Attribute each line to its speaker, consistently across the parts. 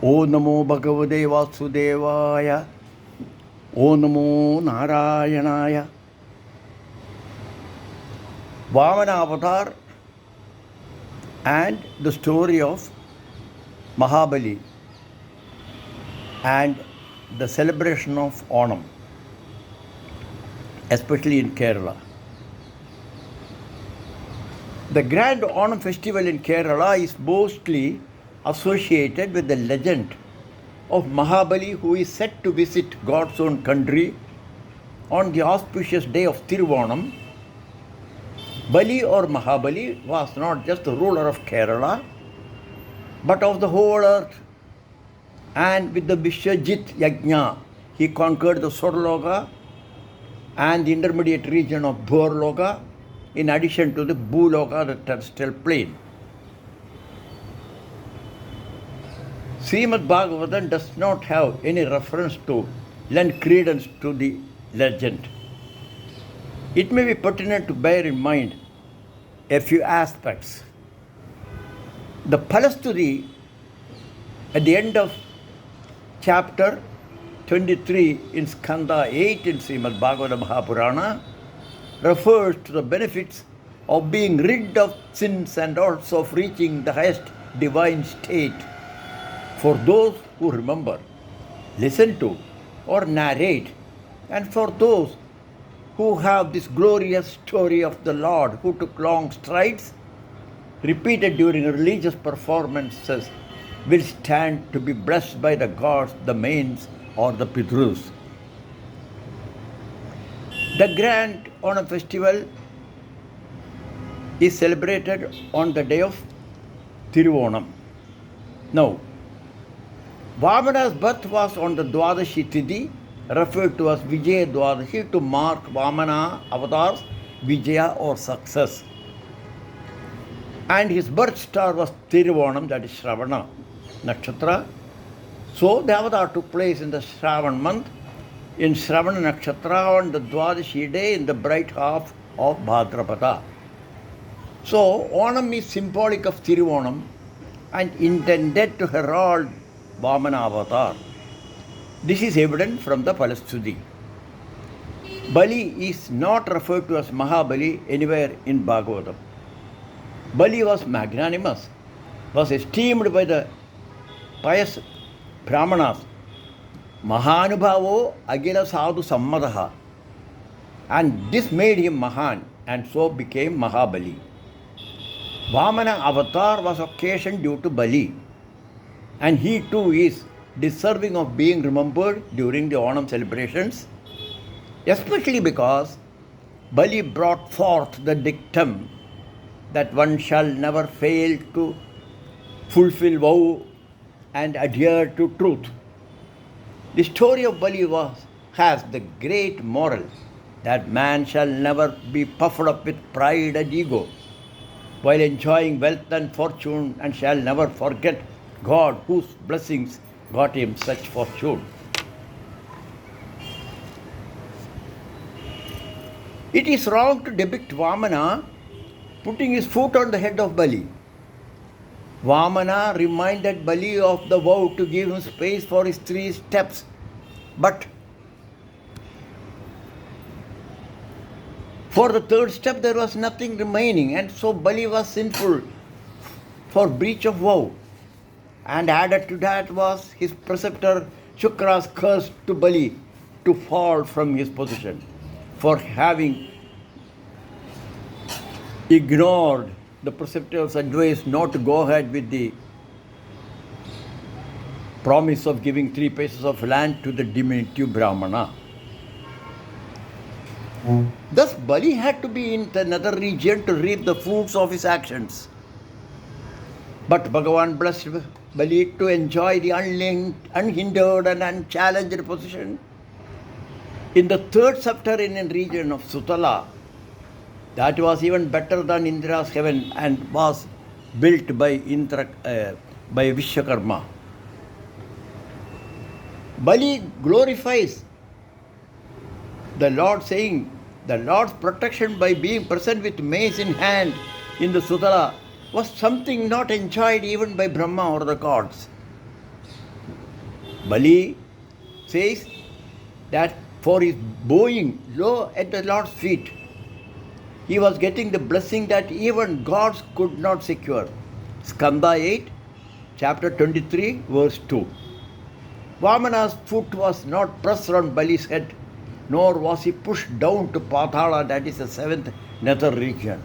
Speaker 1: O Namo Bhagavate Vasudevaya. O Namo Narayanaya. Vamana avatar and the story of Mahabali and the celebration of Onam, especially in Kerala. The grand Onam festival in Kerala is mostly associated with the legend of Mahabali, who is said to visit God's own country on the auspicious day of Tiruvonam. Bali or Mahabali was not just the ruler of Kerala, but of the whole earth. And with the Vishwajit Yajna, he conquered the Swarloka and the intermediate region of Bhurloka, in addition to the Bhuloka, the terrestrial plane. Srimad Bhagavata does not have any reference to lend credence to the legend. It may be pertinent to bear in mind a few aspects. The Palasturi at the end of chapter 23 in Skanda 8 in Srimad Bhagavata Mahapurana refers to the benefits of being rid of sins and also of reaching the highest divine state for those who remember, listen to, or narrate, and for those who have this glorious story of the Lord who took long strides, repeated during religious performances, will stand to be blessed by the gods, the mains, or the Pidrus. The grand Onam festival is celebrated on the day of Tiruvonam. Now, Vamana's birth was on the Dwadashi Tithi, referred to as Vijaya Dwadashi, to mark Vamana avatar's Vijaya or success. And his birth star was Tiruvonam, that is Shravana Nakshatra. So the avatar took place in the Shravan month, in Shravana Nakshatra on the Dwadashi day in the bright half of Bhadrapada. So Onam is symbolic of Tiruvonam and intended to herald Vamana avatar. This is evident from the Palastudi. Bali is not referred to as Mahabali anywhere in Bhagavatam. Bali was magnanimous, was esteemed by the pious Brahmanas, Mahanubhavo Agila Sadhu Sammadaha, and this made him Mahan and so became Mahabali. Vamana avatar was occasioned due to Bali, and he too is deserving of being remembered during the Onam celebrations, especially because Bali brought forth the dictum that one shall never fail to fulfill vow and adhere to truth. The story of Bali has the great moral that man shall never be puffed up with pride and ego while enjoying wealth and fortune, and shall never forget God whose blessings got him such fortune. It is wrong to depict Vamana putting his foot on the head of Bali. Vamana reminded Bali of the vow to give him space for his 3 steps. But for the 3rd step there was nothing remaining, and so Bali was sinful for breach of vow. And added to that was his preceptor Shukra's curse to Bali to fall from his position for having ignored the preceptor's advice not to go ahead with the promise of giving 3 pieces of land to the diminutive Brahmana. Thus, Bali had to be in another region to reap the fruits of his actions. But Bhagavan blessed Bali to enjoy the unhindered and unchallenged position in the 3rd subterranean region of Sutala. That was even better than Indra's heaven and was built by Vishwakarma. Bali glorifies the Lord, saying the Lord's protection by being present with mace in hand in the Sutala was something not enjoyed even by Brahma or the gods. Bali says that for his bowing low at the Lord's feet, he was getting the blessing that even gods could not secure. Skanda 8, chapter 23, verse 2. Vamana's foot was not pressed on Bali's head, nor was he pushed down to Pathala, that is the seventh nether region.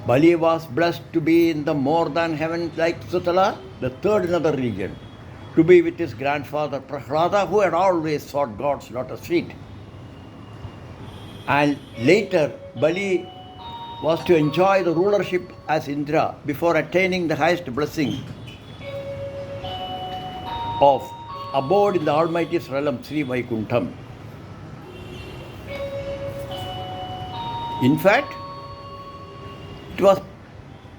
Speaker 1: Bali was blessed to be in the more than heaven like Sutala, the third nether region, to be with his grandfather Prahlada, who had always sought God's lotus feet. And later, Bali was to enjoy the rulership as Indra before attaining the highest blessing of abode in the Almighty's realm, Sri Vaikuntham. In fact, it was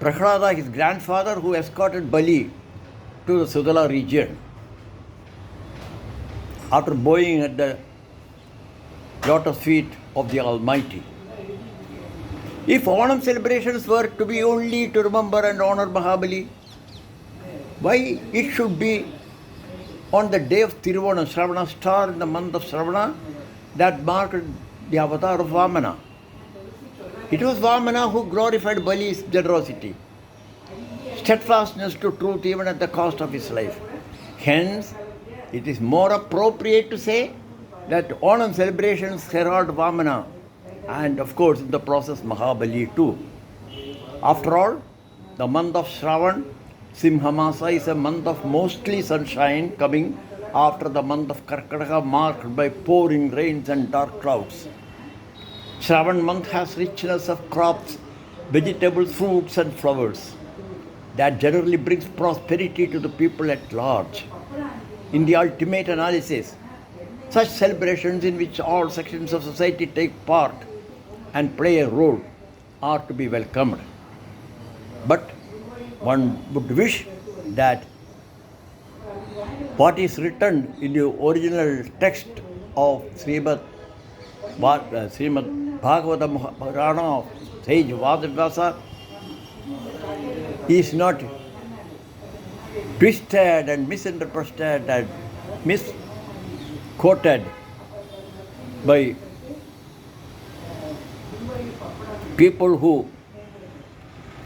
Speaker 1: Prahlada, his grandfather, who escorted Bali to the Sudala region after bowing at the lotus feet of the Almighty. If Onam celebrations were to be only to remember and honor Mahabali, why it should be on the day of Tiruvonam, Shravana star in the month of Shravana, that marked the avatar of Vamana? It was Vamana who glorified Bali's generosity, steadfastness to truth even at the cost of his life. Hence, it is more appropriate to say that Onam celebrations herald Vamana and of course in the process Mahabali too. After all, the month of Shravan, Simhamasa, is a month of mostly sunshine coming after the month of Karkataka marked by pouring rains and dark clouds. Shravan month has richness of crops, vegetables, fruits and flowers that generally brings prosperity to the people at large. In the ultimate analysis, such celebrations in which all sections of society take part and play a role are to be welcomed. But one would wish that what is written in the original text of Srimad Bhagavata Mahapurana of sage Vamana is not twisted and misinterpreted and misquoted by people who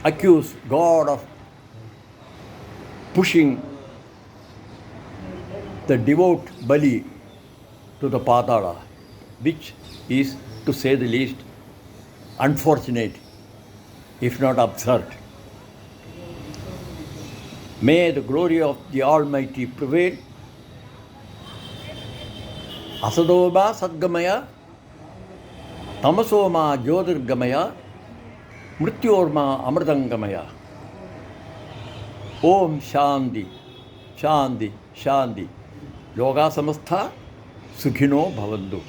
Speaker 1: accuse God of pushing the devout Bali to the Patala, which is, to say the least, unfortunate, if not absurd. May the glory of the Almighty prevail. Asadoma Sadgamaya, Tamasoma Jyotirgamaya, Mrityorma Amritangamaya. Om Shanti, Shanti, Shanti. Yoga Samastha Sukhino Bhavantu.